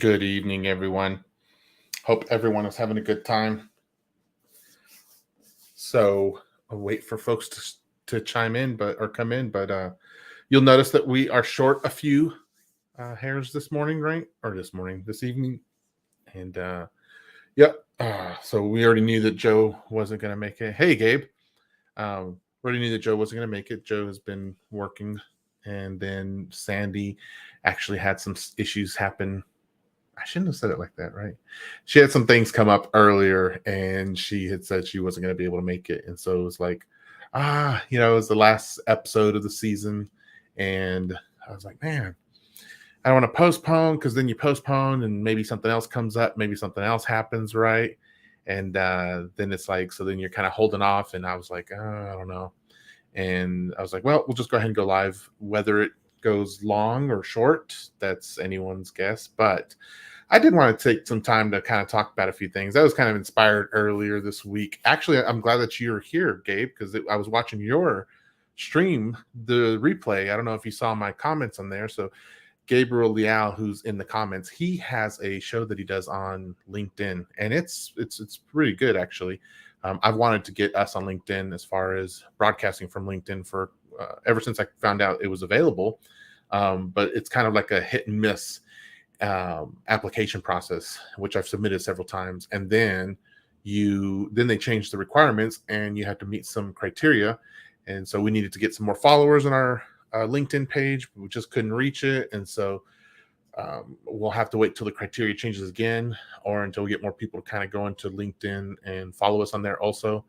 Good evening, everyone. Hope everyone is having a good time. So I'll wait for folks to chime in, or come in. But you'll notice that we are short a few hairs this morning, right? Or this evening. And yep. So we already knew that Joe wasn't going to make it. Hey, Gabe. We already knew that Joe wasn't going to make it. Joe has been working, and then Sandy actually had some issues happen. I shouldn't have said it like that, right? She had some things come up earlier, and she had said she wasn't going to be able to make it. And so it was like, it was the last episode of the season. And I was like, man, I don't want to postpone, because then you postpone and maybe something else comes up, maybe something else happens, right? And then it's like, so then you're kind of holding off. And I was like, I don't know. And I was like, well, we'll just go ahead and go live. Whether it goes long or short, that's anyone's guess. But I did want to take some time to kind of talk about a few things. I was kind of inspired earlier this week. Actually, I'm glad that you're here, Gabe, because I was watching your stream, the replay. I don't know if you saw my comments on there. So Gabriel Leal, who's in the comments, he has a show that he does on LinkedIn, and it's pretty good, actually. I've wanted to get us on LinkedIn as far as broadcasting from LinkedIn for ever since I found out it was available. But it's kind of like a hit and miss application process, which I've submitted several times, and then they changed the requirements, and you have to meet some criteria. And so we needed to get some more followers on our LinkedIn page. We just couldn't reach it, and so we'll have to wait till the criteria changes again, or until we get more people to kind of go into LinkedIn and follow us on there also.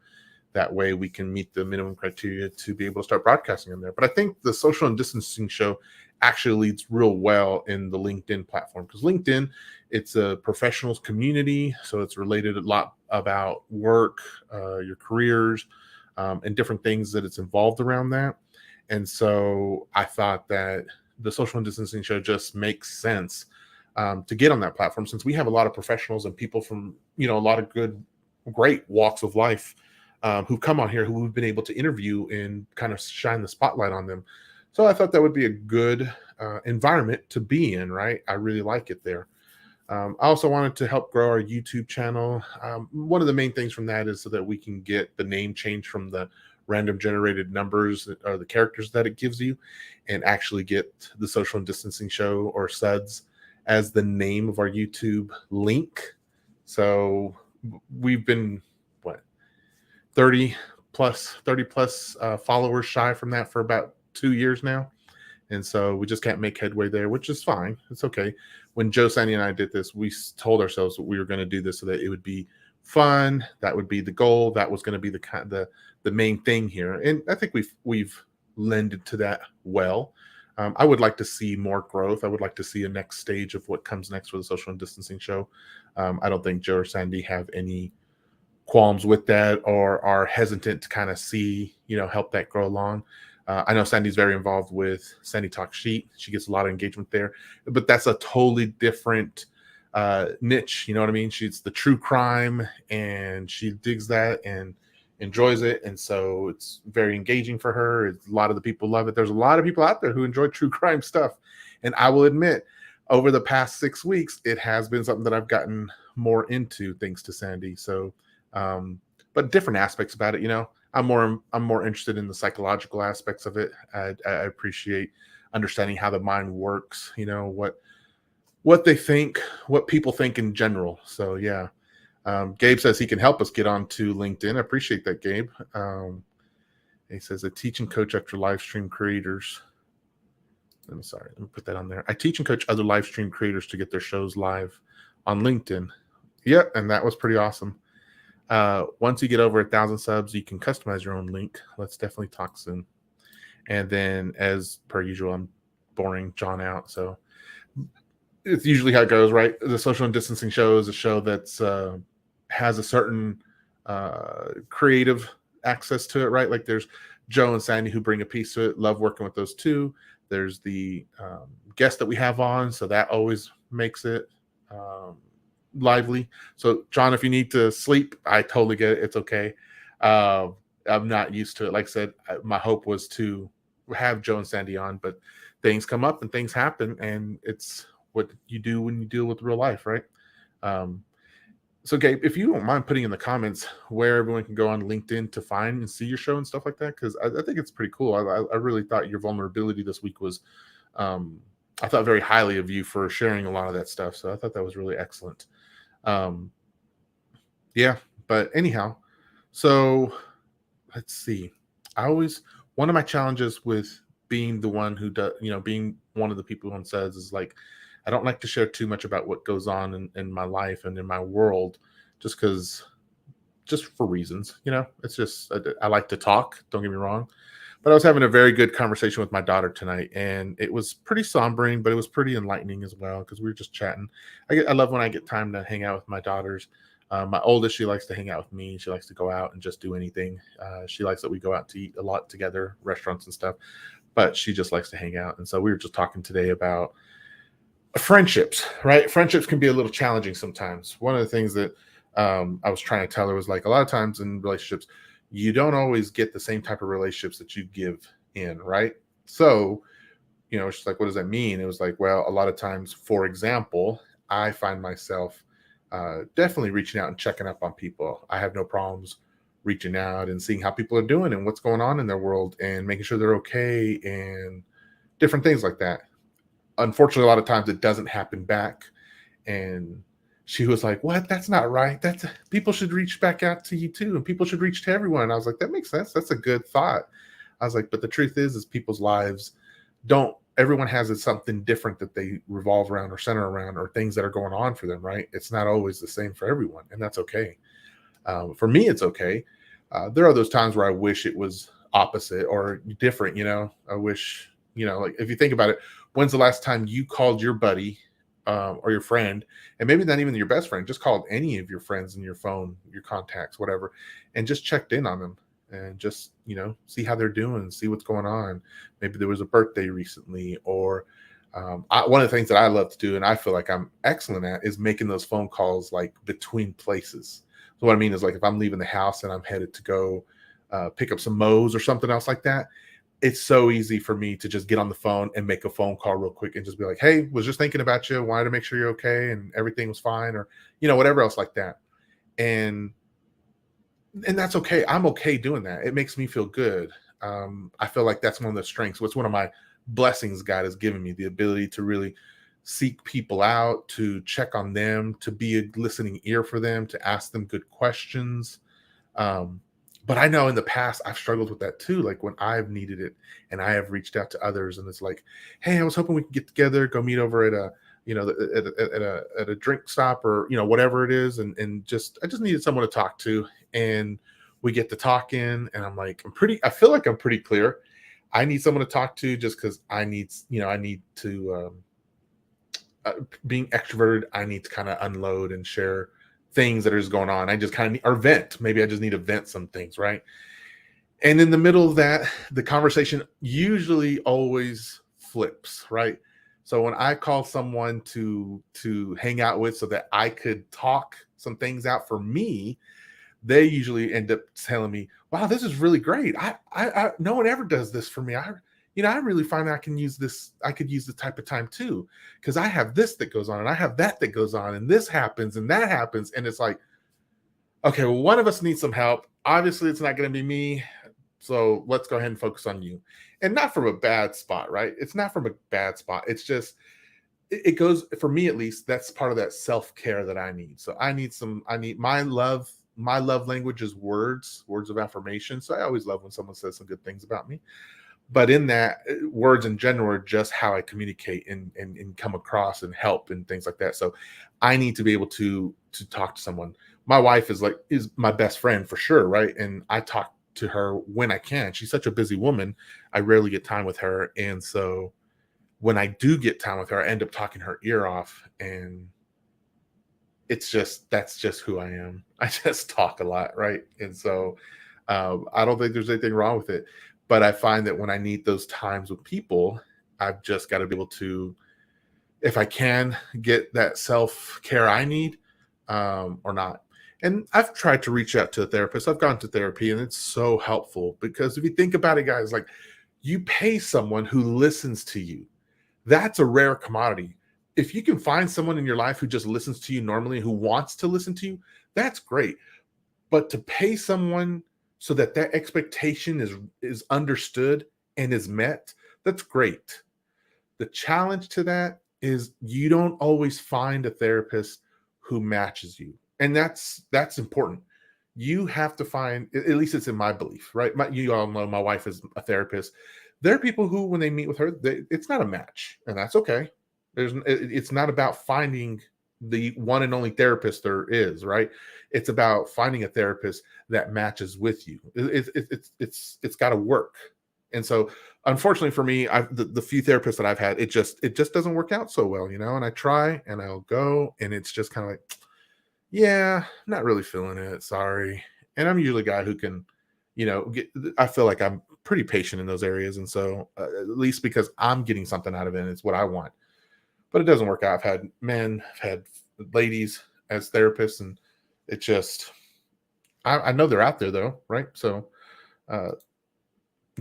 That way we can meet the minimum criteria to be able to start broadcasting on there. But I think the Social and Distancing Show actually leads real well in the LinkedIn platform, because LinkedIn, it's a professionals community. So it's related a lot about work, your careers, and different things that it's involved around that. And so I thought that the Social and Distancing Show just makes sense to get on that platform, since we have a lot of professionals and people from, a lot of great walks of life who've come on here, who we've been able to interview and kind of shine the spotlight on them. So I thought that would be a good environment to be in, right? I really like it there. I also wanted to help grow our YouTube channel. One of the main things from that is so that we can get the name changed from the random generated numbers or the characters that it gives you, and actually get the Social and Distancing Show, or SUDS, as the name of our YouTube link. So we've been 30 plus followers shy from that for about 2 years now. And so we just can't make headway there, which is fine. It's okay. When Joe, Sandy, and I did this, we told ourselves that we were going to do this so that it would be fun. That would be the goal. That was going to be the main thing here. And I think we've lended to that well. I would like to see more growth. I would like to see a next stage of what comes next for the Social and Distancing Show. I don't think Joe or Sandy have any qualms with that, or are hesitant to kind of see, help that grow along. I know Sandy's very involved with Sandy Talk Sheet. She gets a lot of engagement there, but that's a totally different niche. You know what I mean? She's the true crime, and she digs that and enjoys it. And so it's very engaging for her. A lot of the people love it. There's a lot of people out there who enjoy true crime stuff. And I will admit, over the past 6 weeks, it has been something that I've gotten more into, thanks to Sandy. So, but different aspects about it, I'm more interested in the psychological aspects of it. I appreciate understanding how the mind works, what they think, what people think in general. So yeah. Gabe says he can help us get onto LinkedIn. I appreciate that, Gabe. He says, I teach and coach after live stream creators. Let me put that on there. I teach and coach other live stream creators to get their shows live on LinkedIn. Yeah, and that was pretty awesome. Once you get over 1,000 subs, you can customize your own link. Let's definitely talk soon. And then, as per usual, I'm boring John out. So it's usually how it goes, right? The Social and Distancing Show is a show that's has a certain creative access to it, right? Like there's Joe and Sandy who bring a piece to it. Love working with those two. There's the guest that we have on, so that always makes it lively. So John, if you need to sleep, I totally get it. It's okay. I'm not used to it. Like I said, my hope was to have Joe and Sandy on, but things come up and things happen, and it's what you do when you deal with real life, right? Um, so, Gabe, if you don't mind putting in the comments where everyone can go on LinkedIn to find and see your show and stuff like that, because I think it's pretty cool. I really thought your vulnerability this week was, um, I thought very highly of you for sharing a lot of that stuff. So I thought that was really excellent. Um, yeah, but anyhow, so let's see. I always one of my challenges with being the one who does, being one of the people who says is like, I don't like to share too much about what goes on in my life and in my world, just because, just for reasons, It's just I like to talk. Don't get me wrong, but I was having a very good conversation with my daughter tonight, and it was pretty sombering, but it was pretty enlightening as well because we were just chatting. I love when I get time to hang out with my daughters. My oldest, she likes to hang out with me. She likes to go out and just do anything. She likes that we go out to eat a lot together, restaurants and stuff. But she just likes to hang out. And so we were just talking today about friendships, right? Friendships can be a little challenging sometimes. One of the things that I was trying to tell her was like a lot of times in relationships, you don't always get the same type of relationships that you give in, right? So, she's like, what does that mean? It was like, well, a lot of times, for example, I find myself definitely reaching out and checking up on people. I have no problems reaching out and seeing how people are doing and what's going on in their world and making sure they're okay and different things like that. Unfortunately, a lot of times it doesn't happen back. And she was like, what? That's not right. That's People should reach back out to you too. And people should reach to everyone. And I was like, that makes sense. That's a good thought. I was like, but the truth is people's lives don't, everyone has something different that they revolve around or center around or things that are going on for them, right? It's not always the same for everyone. And that's okay. For me, it's okay. There are those times where I wish it was opposite or different, I wish, like if you think about it, when's the last time you called your buddy or your friend, and maybe not even your best friend, just called any of your friends in your phone, your contacts, whatever, and just checked in on them and just, see how they're doing, see what's going on. Maybe there was a birthday recently, or one of the things that I love to do, and I feel like I'm excellent at, is making those phone calls like between places. So what I mean is like if I'm leaving the house and I'm headed to go pick up some Moe's or something else like that, it's so easy for me to just get on the phone and make a phone call real quick and just be like, hey, was just thinking about you, wanted to make sure you're okay and everything was fine, or whatever else like that. And that's okay. I'm okay doing that. It makes me feel good. I feel like that's one of the strengths. What's one of my blessings God has given me, the ability to really seek people out, to check on them, to be a listening ear for them, to ask them good questions. But I know in the past I've struggled with that too. Like when I've needed it and I have reached out to others and it's like, hey, I was hoping we could get together, go meet over at a, at a drink stop or, whatever it is. And I just needed someone to talk to. And we get to talking and I'm like, I feel like I'm pretty clear. I need someone to talk to just because I need to, being extroverted, I need to kind of unload and share things that are just going on. I just kind of or vent. Maybe I just need to vent some things, right? And in the middle of that, the conversation usually always flips, right? So when I call someone to hang out with so that I could talk some things out for me, they usually end up telling me, wow, this is really great. I no one ever does this for me. I really find I can use this. I could use this type of time too, because I have this that goes on and I have that goes on and this happens and that happens. And it's like, okay, well, one of us needs some help. Obviously, it's not going to be me. So let's go ahead and focus on you. And not from a bad spot, right? It's not from a bad spot. It's just, it goes, for me at least, that's part of that self-care that I need. So I need my love language is words of affirmation. So I always love when someone says some good things about me. But in that, words in general are just how I communicate and come across and help and things like that. So I need to be able to talk to someone. My wife is my best friend for sure, right? And I talk to her when I can. She's such a busy woman. I rarely get time with her. And so when I do get time with her, I end up talking her ear off. And that's just who I am. I just talk a lot, right? And so I don't think there's anything wrong with it. But I find that when I need those times with people, I've just got to be able to, if I can, get that self-care I need or not. And I've tried to reach out to a therapist. I've gone to therapy and it's so helpful because if you think about it, guys, like you pay someone who listens to you. That's a rare commodity. if you can find someone in your life who just listens to you normally, who wants to listen to you, that's great. But to pay someone so that that expectation is understood and is met, that's great. The challenge to that is you don't always find a therapist who matches you. And that's important. You have to find, at least it's in my belief, right? You all know my wife is a therapist. There are people who, when they meet with her, it's not a match, and that's okay. It's not about finding the one and only therapist there is, right? It's about finding a therapist that matches with you. It's got to work. And so, unfortunately for me, the few therapists that I've had, it just doesn't work out so well, you know. And I try, and I'll go, and it's just kind of like, yeah, not really feeling it. Sorry. And I'm usually a guy who can, I feel like I'm pretty patient in those areas, and so at least because I'm getting something out of it, and it's what I want. But it doesn't work out. I've had men, I've had ladies as therapists, and it just, I know they're out there though, right? So uh,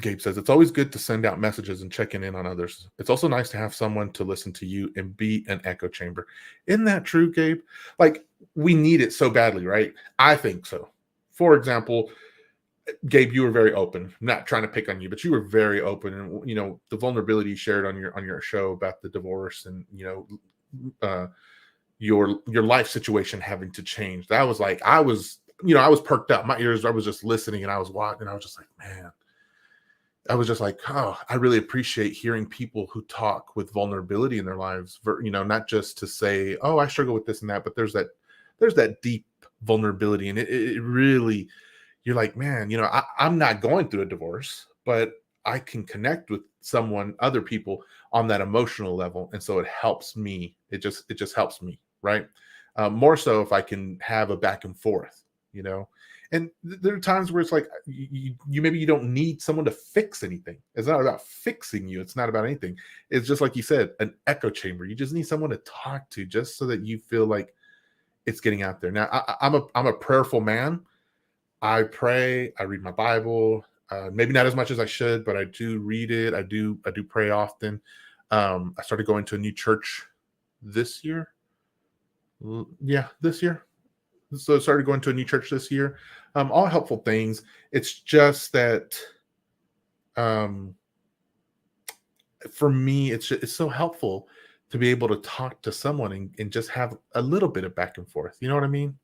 Gabe says, it's always good to send out messages and checking in on others. It's also nice to have someone to listen to you and be an echo chamber. Isn't that true, Gabe? Like, we need it so badly, right? I think so. For example, Gabe, you were very open. I'm not trying to pick on you, but you were very open, and the vulnerability you shared on your show about the divorce, and your life situation having to change. That was like, I was perked up. My ears, I was just listening, and I was watching, and I was just like, man. I was just like, oh, I really appreciate hearing people who talk with vulnerability in their lives, not just to say, oh, I struggle with this and that, but there's that deep vulnerability. And it really, you're like, man, I'm not going through a divorce, but I can connect with other people on that emotional level. And so it helps me. It just helps me. Right. More so if I can have a back and forth, you know, and there are times where it's like you maybe you don't need someone to fix anything. It's not about fixing you. It's not about anything. It's just like you said, an echo chamber. You just need someone to talk to, just so that you feel like it's getting out there. Now, I'm a prayerful man. I pray. I read my Bible. Maybe not as much as I should, but I do read it. I do pray often. I started going to a new church this year. Yeah, this year. So I started going to a new church this year. All helpful things. It's just that um, for me, it's so helpful to be able to talk to someone, and just have a little bit of back and forth. You know what I mean?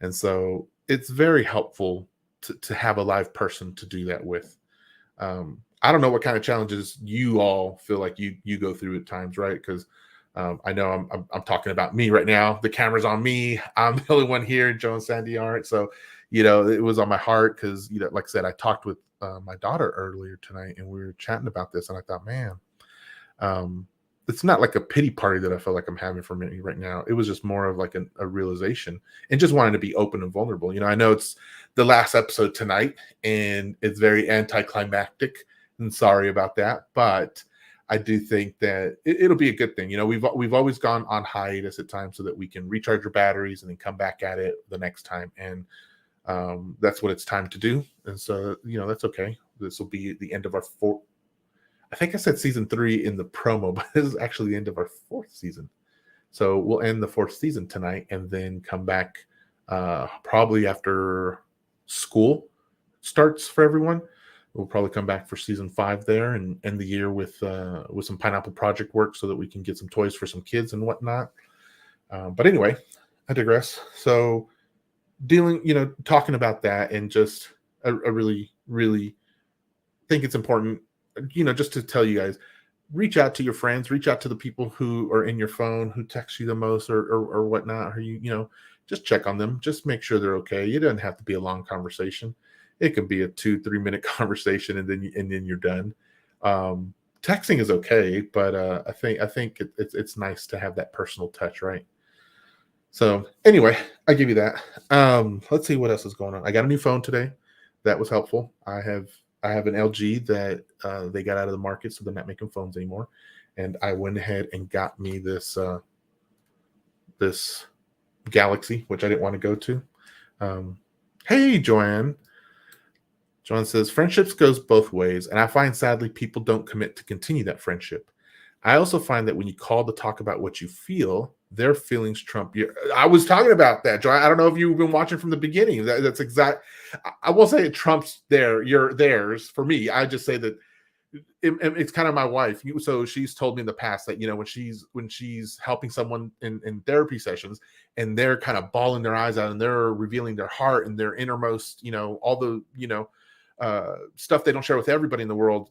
And so it's very helpful to have a live person to do that with. I don't know what kind of challenges you all feel like you go through at times, right? Because I know I'm talking about me right now. The camera's on me. I'm the only one here. Joe and Sandy aren't. So, it was on my heart because, like I said, I talked with my daughter earlier tonight, and we were chatting about this, and I thought, man, um, it's not like a pity party that I feel like I'm having for me right now. It was just more of like a realization, and just wanting to be open and vulnerable. I know it's the last episode tonight, and it's very anticlimactic, and sorry about that, but I do think that it'll be a good thing. We've always gone on hiatus at times so that we can recharge our batteries and then come back at it the next time. And that's what it's time to do. And so, that's okay. This will be the end of our fourth. I think I said season 3 in the promo, but this is actually the end of our 4th season. So we'll end the 4th season tonight, and then come back probably after school starts for everyone. We'll probably come back for season 5 there, and end the year with some Pineapple Project work, so that we can get some toys for some kids and whatnot. But anyway, I digress. So talking about that, and just I really, really think it's important, just to tell you guys, reach out to your friends, reach out to the people who are in your phone, who text you the most, or whatnot, or just check on them, just make sure they're okay. It doesn't have to be a long conversation. It can be a 2-3 minute conversation, and then you're done. Texting is okay, but I think it's nice to have that personal touch, right? So anyway, I give you that. Let's see what else is going on. I got a new phone today. That was helpful. I have an LG that they got out of the market, so they're not making phones anymore. And I went ahead and got me this Galaxy, which I didn't want to go to. Hey, Joanne. Joanne says, friendships goes both ways, and I find sadly people don't commit to continue that friendship. I also find that when you call to talk about what you feel, their feelings trump your. I was talking about that, Joy. I don't know if you've been watching from the beginning. That's exact. I won't say it trumps theirs for me. I just say that it's kind of my wife. So she's told me in the past that when she's helping someone in therapy sessions, and they're kind of bawling their eyes out and they're revealing their heart and their innermost, all the stuff they don't share with everybody in the world,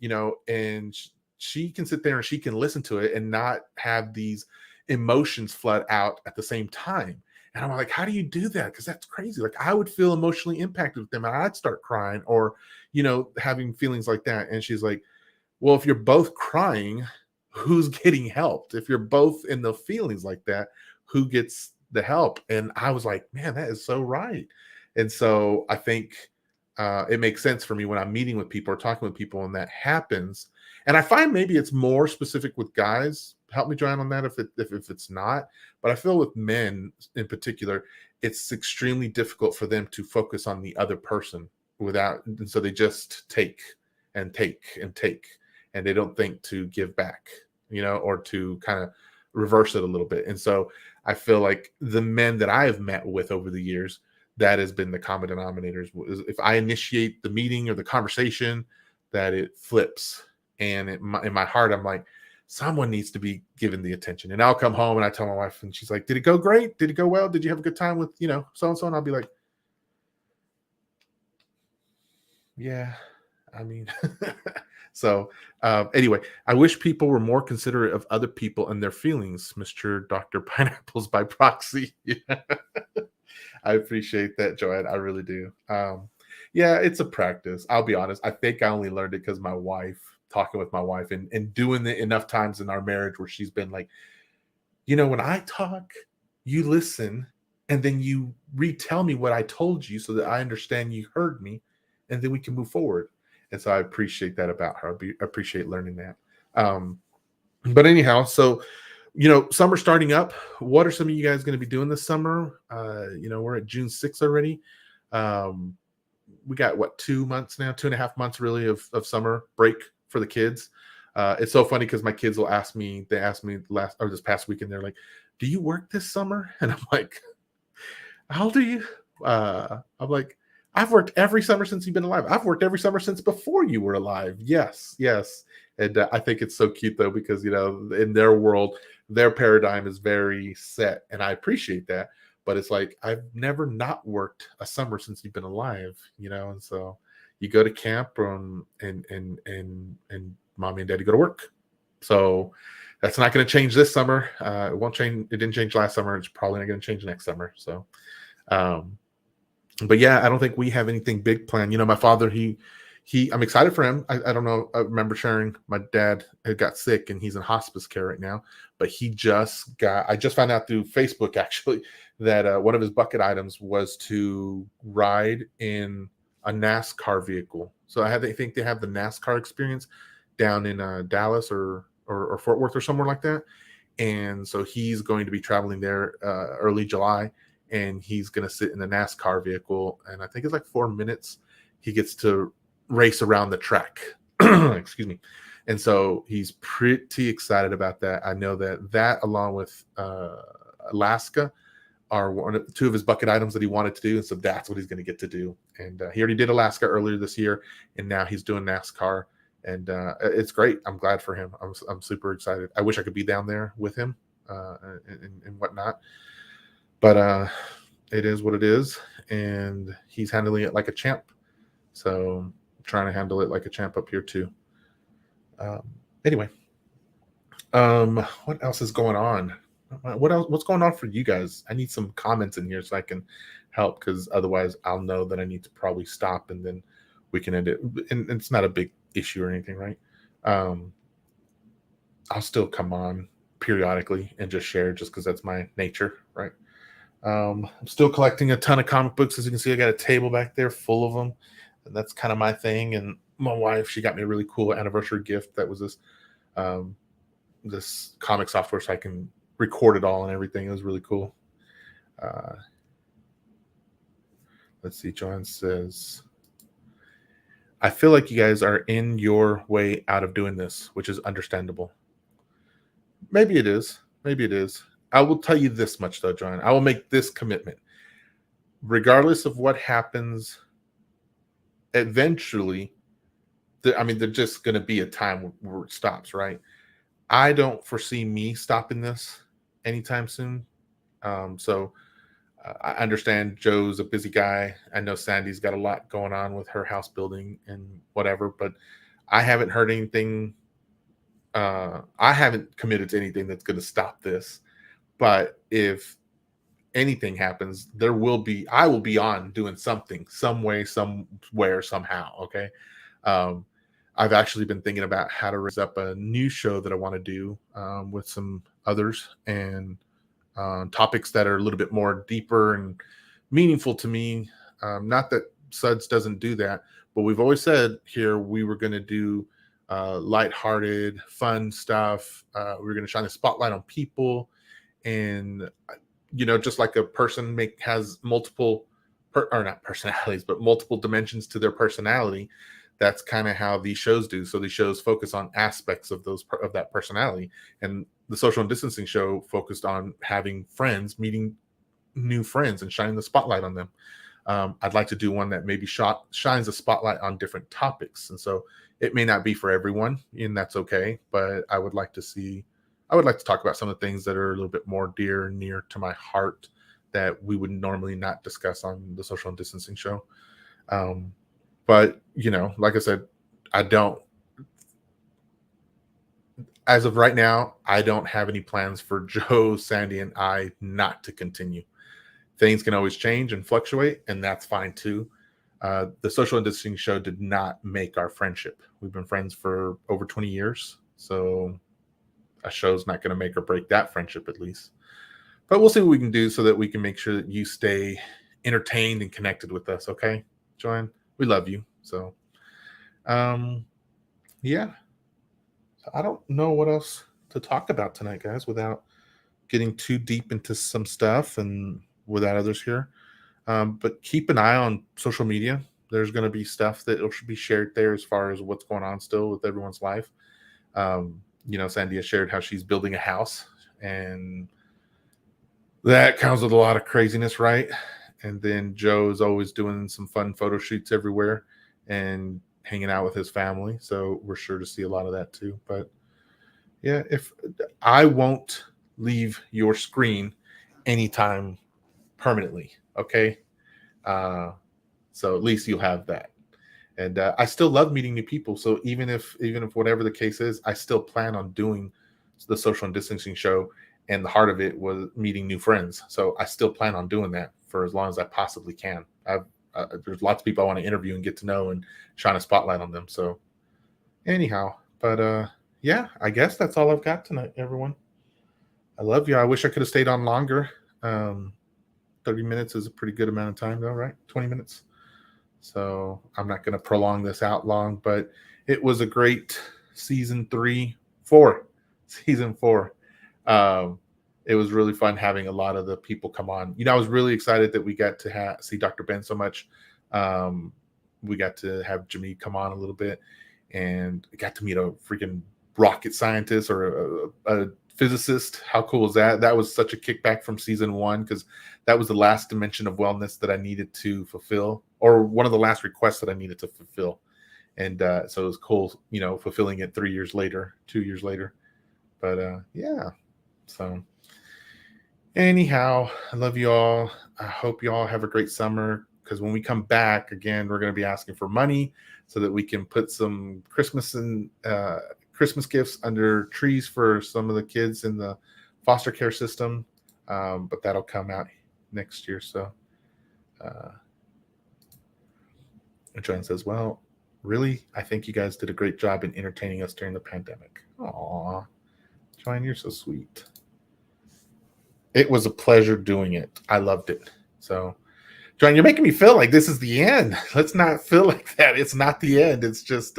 and she can sit there and she can listen to it and not have these emotions flood out at the same time. And I'm like, how do you do that? Because that's crazy. Like, I would feel emotionally impacted with them and I'd start crying, or having feelings like that. And she's like, well, if you're both crying, who's getting helped? If you're both in the feelings like that, who gets the help? And I was like, man, that is so right. And so I think it makes sense for me when I'm meeting with people or talking with people and that happens. And I find maybe it's more specific with guys. Help me, Joanne, on that if it's not. But I feel with men in particular, it's extremely difficult for them to focus on the other person and so they just take and take and take, and they don't think to give back, or to kind of reverse it a little bit. And so I feel like the men that I have met with over the years, that has been the common denominators. If I initiate the meeting or the conversation, that it flips. And in my heart, I'm like, someone needs to be given the attention. And I'll come home and I tell my wife, and she's like, did it go great? Did it go well? Did you have a good time with, so-and-so? And I'll be like, yeah, I mean, so anyway, I wish people were more considerate of other people and their feelings, Mr. Dr. Pineapples by proxy. Yeah. I appreciate that, Joanne. I really do. Yeah, it's a practice. I'll be honest. I think I only learned it because talking with my wife and doing it enough times in our marriage where she's been like, when I talk, you listen, and then you retell me what I told you so that I understand you heard me, and then we can move forward. And so I appreciate that about her. I appreciate learning that. But anyhow, so summer starting up. What are some of you guys going to be doing this summer? We're at June 6th already. We got 2 months now, 2.5 months really of summer break for the kids. It's so funny because my kids will ask me. They asked me this past weekend. They're like, "Do you work this summer?" And I'm like, "How old are you?" I'm like, "I've worked every summer since you've been alive. I've worked every summer since before you were alive." Yes, yes. And I think it's so cute though, because in their world, their paradigm is very set, and I appreciate that. But it's like, I've never not worked a summer since you've been alive, and so you go to camp, and mommy and daddy go to work. So that's not going to change this summer. It won't change. It didn't change last summer. It's probably not going to change next summer. So, um, but yeah, I don't think we have anything big planned. My father, I'm excited for him. I don't know. I remember sharing my dad had got sick and he's in hospice care right now, but I just found out through Facebook actually that one of his bucket items was to ride in a NASCAR vehicle. So I think they have the NASCAR experience down in Dallas or Fort Worth or somewhere like that. And so he's going to be traveling there early July, and he's going to sit in the NASCAR vehicle. And I think it's like 4 minutes. He gets to race around the track. Excuse me. And so he's pretty excited about that. I know that along with Alaska are two of his bucket items that he wanted to do. And so that's what he's going to get to do. And he already did Alaska earlier this year, and now he's doing NASCAR. And it's great. I'm glad for him. I'm super excited. I wish I could be down there with him and whatnot. But it is what it is. And he's handling it like a champ. So I'm trying to handle it like a champ up here too. Anyway, what else is going on? What's going on for you guys? I need some comments in here so I can help, because otherwise I'll know that I need to probably stop, and then we can end it. And it's not a big issue or anything, right? I'll still come on periodically and just share, just because that's my nature, right? I'm still collecting a ton of comic books. As you can see, I got a table back there full of them, and that's kind of my thing. And my wife, she got me a really cool anniversary gift that was this comic software, so I can record it all and everything. It was really cool. Let's see. John says, I feel like you guys are in your way out of doing this, which is understandable. Maybe it is. Maybe it is. I will tell you this much though, John. I will make this commitment. Regardless of what happens, eventually, I mean, there's just going to be a time where it stops, right? I don't foresee me stopping this anytime soon. So I understand Joe's a busy guy. I know Sandy's got a lot going on with her house building and whatever, but I haven't heard anything. I haven't committed to anything that's going to stop this. But if anything happens, I will be on doing something, some way, somewhere, somehow. Okay. Um, I've actually been thinking about how to raise up a new show that I want to do with some others, and topics that are a little bit more deeper and meaningful to me. Not that Suds doesn't do that, but we've always said here we were going to do lighthearted, fun stuff. We were going to shine the spotlight on people, and just like a person has multiple, or not personalities, but multiple dimensions to their personality. That's kind of how these shows do. So these shows focus on aspects of that personality, and the social and distancing show focused on having friends, meeting new friends, and shining the spotlight on them. I'd like to do one that maybe shines a spotlight on different topics, and so it may not be for everyone, and that's okay. But I would like to talk about some of the things that are a little bit more dear and near to my heart that we would normally not discuss on the social and distancing show. But like I said, I don't, as of right now, I don't have any plans for Joe, Sandy, and I not to continue. Things can always change and fluctuate, and that's fine too. The social and distancing show did not make our friendship. We've been friends for over 20 years, so a show's not going to make or break that friendship, at least. But we'll see what we can do so that we can make sure that you stay entertained and connected with us. Okay, Joanne, we love you. So, yeah. I don't know what else to talk about tonight, guys, without getting too deep into some stuff and without others here. But keep an eye on social media. There's going to be stuff that should be shared there as far as what's going on still with everyone's life. Sandia shared how she's building a house, and that comes with a lot of craziness, right? And then Joe is always doing some fun photo shoots everywhere and hanging out with his family. So we're sure to see a lot of that too. But yeah, if I won't leave your screen anytime permanently, okay? So at least you'll have that. And I still love meeting new people. So even if whatever the case is, I still plan on doing the social and distancing show. And the heart of it was meeting new friends. So I still plan on doing that for as long as I possibly can. There's lots of people I want to interview and get to know and shine a spotlight on them. So anyhow, but yeah, I guess that's all I've got tonight, everyone. I love you. I wish I could have stayed on longer. 30 minutes is a pretty good amount of time though, right? 20 minutes. So I'm not going to prolong this out long, but it was a great season 4. It was really fun having a lot of the people come on. I was really excited that we got to see Dr. Ben so much. We got to have Jimmy come on a little bit, and got to meet a freaking rocket scientist or a physicist. How cool is that? That was such a kickback from season 1, because that was the last dimension of wellness that I needed to fulfill, or one of the last requests that I needed to fulfill. And so it was cool, fulfilling it 2 years later. But yeah, so anyhow, I love you all. I hope you all have a great summer, because when we come back again, we're going to be asking for money so that we can put some Christmas gifts under trees for some of the kids in the foster care system. But that'll come out next year. So John says, well, really, I think you guys did a great job in entertaining us during the pandemic. Aw, John, you're so sweet. It was a pleasure doing it. I loved it. So, John, you're making me feel like this is the end. Let's not feel like that. It's not the end. It's just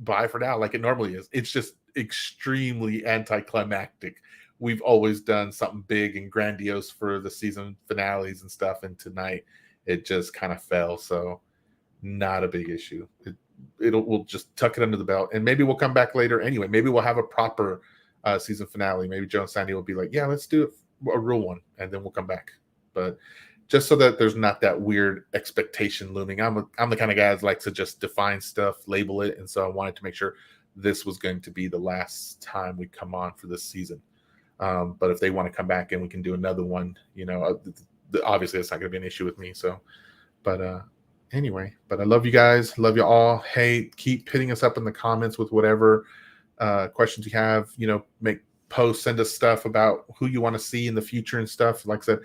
bye for now, like it normally is. It's just extremely anticlimactic. We've always done something big and grandiose for the season finales and stuff, and tonight it just kind of fell. So, not a big issue. We'll just tuck it under the belt, and maybe we'll come back later anyway. Maybe we'll have a proper season finale. Maybe Joe and Sandy will be like, yeah, let's do a real one, and then we'll come back. But just so that there's not that weird expectation looming. I'm the kind of guy that likes to just define stuff, label it, and so I wanted to make sure this was going to be the last time we come on for this season. But if they want to come back and we can do another one, obviously it's not going to be an issue with me. So, but anyway, but I love you guys, love you all. Hey, keep hitting us up in the comments with whatever questions you have. Make posts, send us stuff about who you want to see in the future and stuff. Like I said,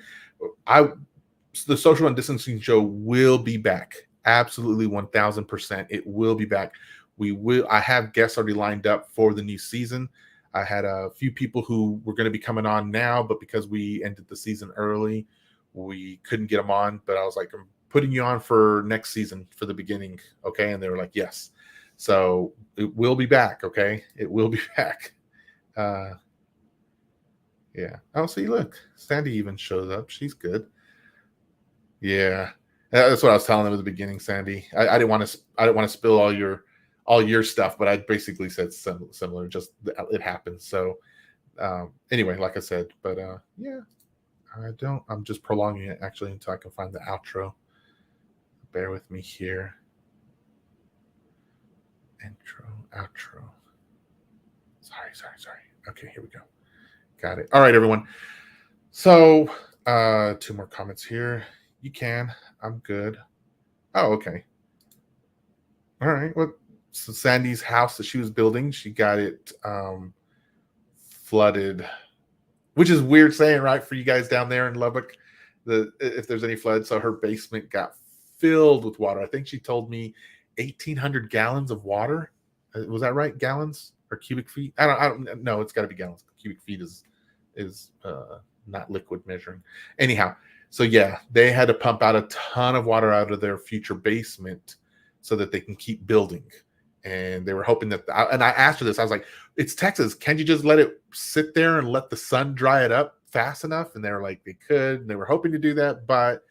the Social UnDistancing show will be back. Absolutely 1000%. It will be back. I have guests already lined up for the new season. I had a few people who were going to be coming on now, but because we ended the season early, we couldn't get them on. But I was like, I'm putting you on for next season for the beginning. Okay. And they were like, yes. So it will be back. Okay. It will be back. Yeah. Oh, see, look, Sandy even shows up. She's good. Yeah, that's what I was telling them at the beginning, Sandy. I didn't want to spill all your stuff, but I basically said similar. Just it happens. So anyway, like I said, but yeah, I'm just prolonging it actually until I can find the outro. Bear with me here. Intro, outro. Sorry. Okay, here we go. Got it. All right, everyone. So 2 more comments here. You can. I'm good. Oh, okay. All right. Well, so Sandy's house that she was building, she got it flooded, which is weird saying, right, for you guys down there in Lubbock, if there's any flood. So her basement got filled with water. I think she told me 1,800 gallons of water. Was that right? Gallons or cubic feet? I don't know. It's got to be gallons. Cubic feet is not liquid measuring. Anyhow. So yeah, they had to pump out a ton of water out of their future basement so that they can keep building. And they were hoping that, and I asked her this, I was like, it's Texas. Can't you just let it sit there and let the sun dry it up fast enough? And they were like, they could, and they were hoping to do that, but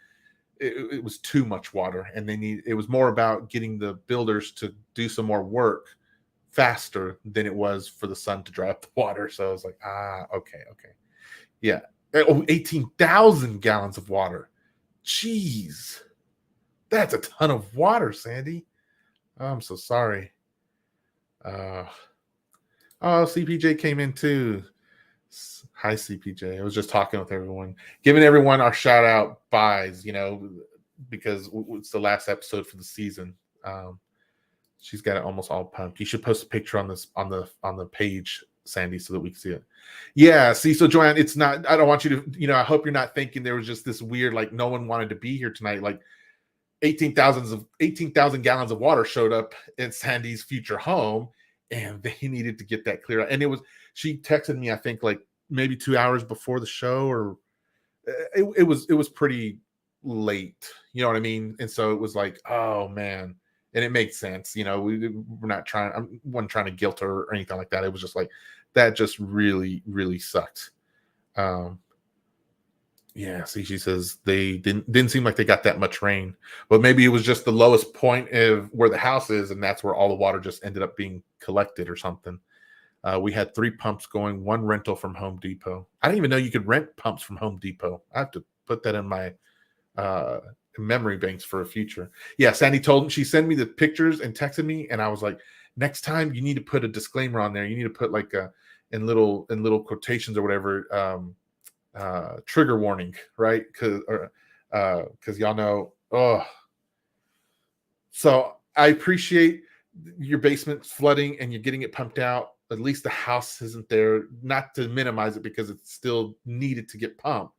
it was too much water. And it was more about getting the builders to do some more work faster than it was for the sun to dry up the water. So I was like, okay. Yeah. 18,000 gallons of water. Jeez. That's a ton of water, Sandy. Oh, I'm so sorry. CPJ came in too. Hi, CPJ. I was just talking with everyone, giving everyone our shout out buys, because it's the last episode for the season. She's got it almost all pumped. You should post a picture on the page, Sandy, so that we can see it. Yeah, see, so Joanne, it's not, I don't want you to, I hope you're not thinking there was just this weird, like no one wanted to be here tonight. Like 18,000 gallons of water showed up in Sandy's future home, and they needed to get that clear out. And she texted me, I think like maybe 2 hours before the show, or it was pretty late, you know what I mean? And so it was like, oh man. And it makes sense, we're not trying, I wasn't trying to guilt her or anything like that. It was just like, that just really, really sucked. Yeah, see, she says they didn't seem like they got that much rain, but maybe it was just the lowest point of where the house is, and that's where all the water just ended up being collected or something. We had 3 pumps going, 1 rental from Home Depot. I didn't even know you could rent pumps from Home Depot. I have to put that in my memory banks for a future. Yeah, Sandy she sent me the pictures and texted me, and I was like, next time you need to put a disclaimer on there. You need to put like in little quotations or whatever, trigger warning, right? Because y'all know. Oh, so I appreciate your basement flooding and you're getting it pumped out. At least the house isn't there. Not to minimize it, because it's still needed to get pumped.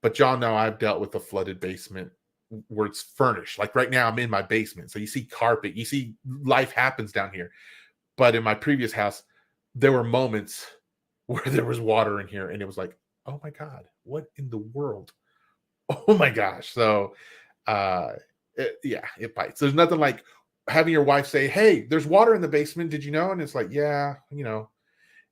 But y'all know I've dealt with a flooded basement where it's furnished. Like right now, I'm in my basement. So you see carpet, you see life happens down here. But in my previous house, there were moments where there was water in here, and it was like, oh my God, what in the world? Oh my gosh. So it bites. There's nothing like having your wife say, hey, there's water in the basement. Did you know? And it's like, yeah, and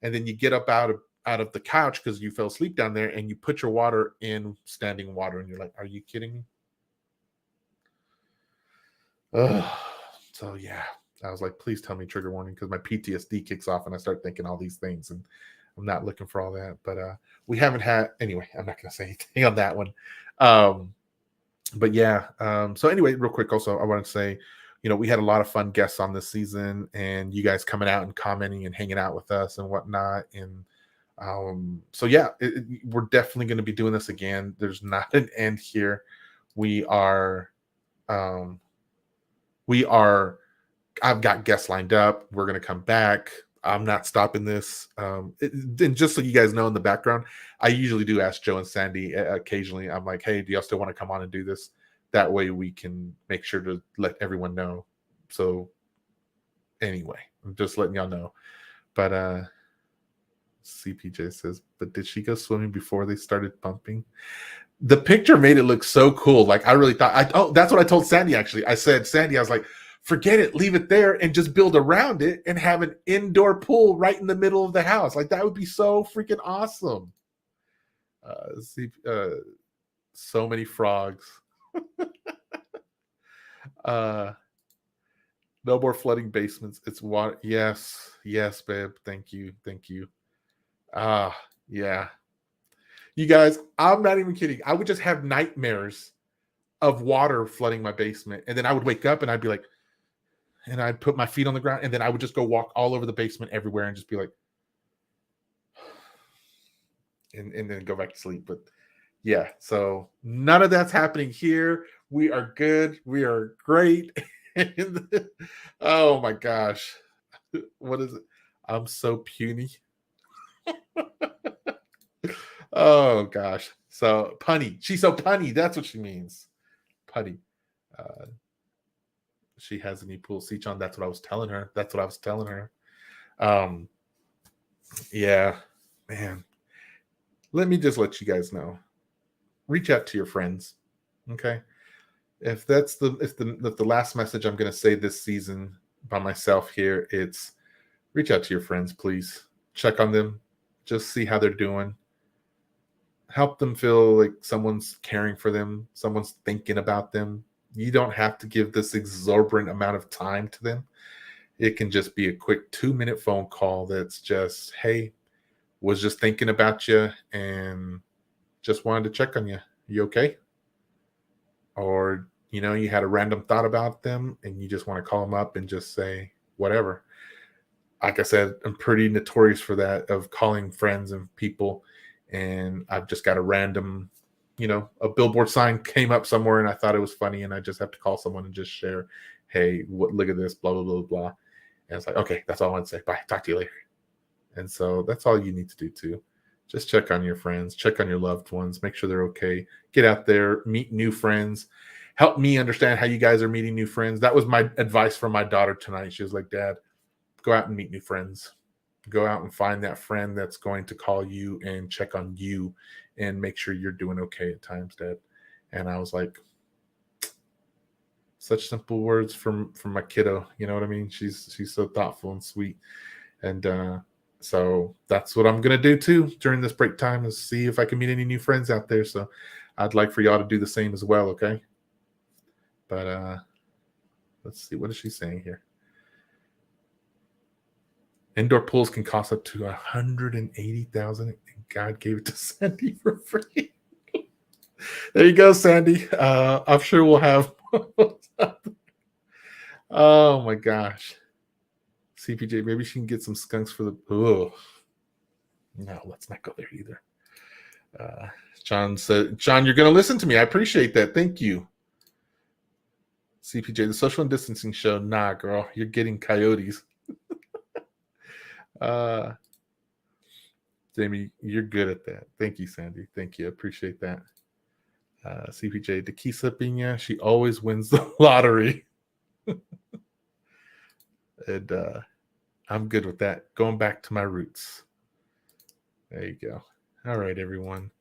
then you get up out of the couch because you fell asleep down there, and you put your water in standing water, and you're like, are you kidding me? So yeah. I was like, please tell me trigger warning, because my PTSD kicks off and I start thinking all these things, and I'm not looking for all that. But we haven't had, anyway, I'm not going to say anything on that one. But yeah, so anyway, real quick, also, I want to say, we had a lot of fun guests on this season, and you guys coming out and commenting and hanging out with us and whatnot. And so yeah, we're definitely going to be doing this again. There's not an end here. We are, I've got guests lined up. We're going to come back. I'm not stopping this. And just so you guys know, in the background, I usually do ask Joe and Sandy occasionally. I'm like, hey, do y'all still want to come on and do this? That way we can make sure to let everyone know. So anyway, I'm just letting y'all know. But CPJ says, but did she go swimming before they started pumping? The picture made it look so cool. Like, I really thought, that's what I told Sandy, actually. I said, Sandy, I was like, forget it, leave it there and just build around it and have an indoor pool right in the middle of the house. Like, that would be so freaking awesome. So many frogs. No more flooding basements. It's water. Yes, babe. Thank you. Yeah. You guys, I'm not even kidding. I would just have nightmares of water flooding my basement. And then I would wake up and I'd be like, and I'd put my feet on the ground, and then I would just go walk all over the basement everywhere and just be like, and then go back to sleep. But yeah, so none of that's happening here. We are good. We are great. Oh my gosh. What is it? I'm so puny. Oh gosh. So punny. She's so punny. That's what she means. Punny. She has any pool seats on. That's what I was telling her. Yeah, man. Let me just let you guys know. Reach out to your friends. Okay. If that's the last message I'm going to say this season by myself here, it's reach out to your friends, please. Check on them. Just see how they're doing. Help them feel like someone's caring for them. Someone's thinking about them. You don't have to give this exorbitant amount of time to them. It can just be a quick 2-minute phone call that's just, hey, was just thinking about you and just wanted to check on you. You okay? Or, you had a random thought about them and you just want to call them up and just say whatever. Like I said, I'm pretty notorious for that, of calling friends and people, and I've just got a random, a billboard sign came up somewhere and I thought it was funny, and I just have to call someone and just share, hey, look at this, blah, blah, blah, blah. And it's like, okay, that's all I want to say. Bye. Talk to you later. And so that's all you need to do too. Just check on your friends, check on your loved ones, make sure they're okay. Get out there, meet new friends. Help me understand how you guys are meeting new friends. That was my advice from my daughter tonight. She was like, Dad, go out and meet new friends. Go out and find that friend that's going to call you and check on you and make sure you're doing okay at times, Dad. And I was like, such simple words from my kiddo. You know what I mean? She's so thoughtful and sweet. And so that's what I'm going to do too during this break time, is see if I can meet any new friends out there. So I'd like for y'all to do the same as well. Okay. But let's see. What is she saying here? Indoor pools can cost up to $180,000, and God gave it to Sandy for free. There you go, Sandy. I'm sure we'll have. Oh my gosh. CPJ, maybe she can get some skunks for the. Oh, no, let's not go there either. John said, John, you're going to listen to me. I appreciate that. Thank you. CPJ, the social and distancing show. Nah, girl, you're getting coyotes. Jamie, you're good at that. Thank you, Sandy. Thank you. I appreciate that. CPJ, the key slipping, yeah, she always wins the lottery. And I'm good with that. Going back to my roots. There you go. All right, everyone.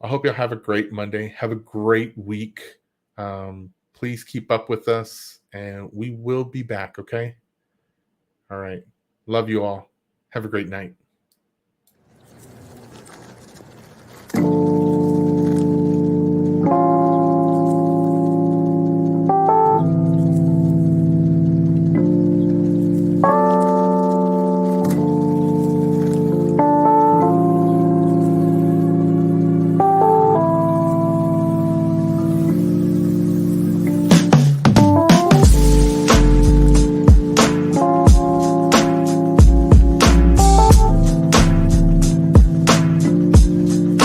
I hope you'll have a great Monday. Have a great week. Please keep up with us, and we will be back, okay? All right. Love you all. Have a great night.